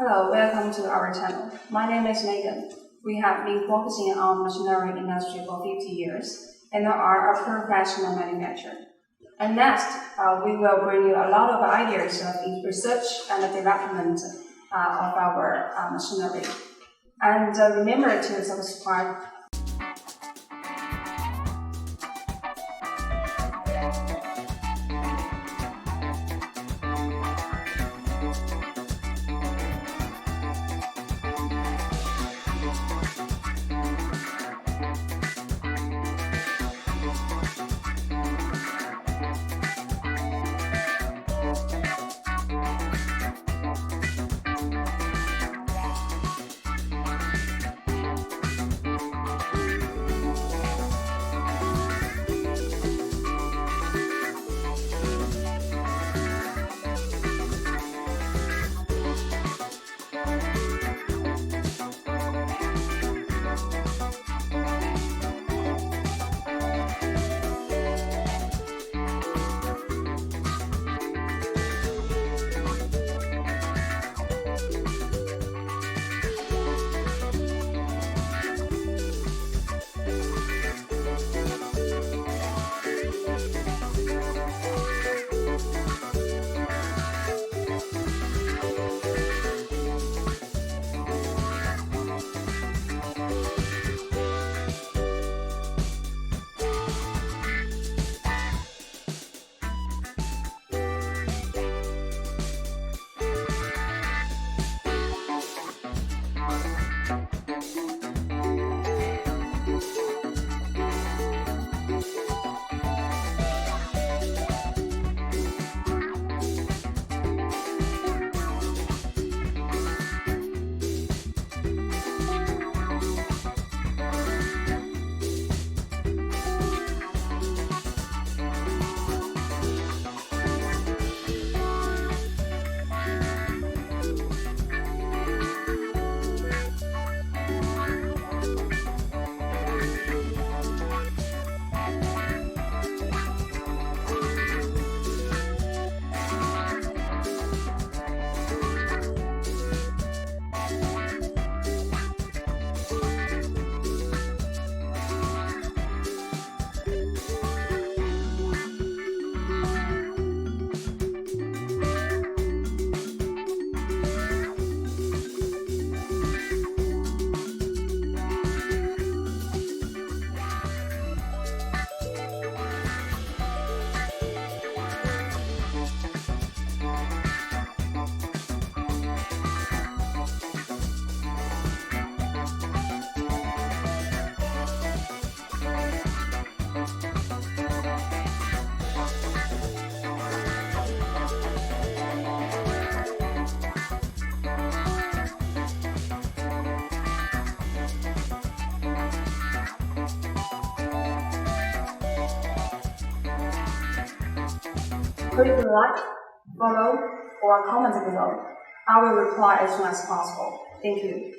Hello, welcome to our channel. My name is Megan. We have been focusing on machinery industry for 50 years and are a professional manufacturer. And next, we will bring you a lot of ideas of research and development of our machinery. And remember to subscribe. Click like, follow, or comment below. I will reply as soon as possible. Thank you.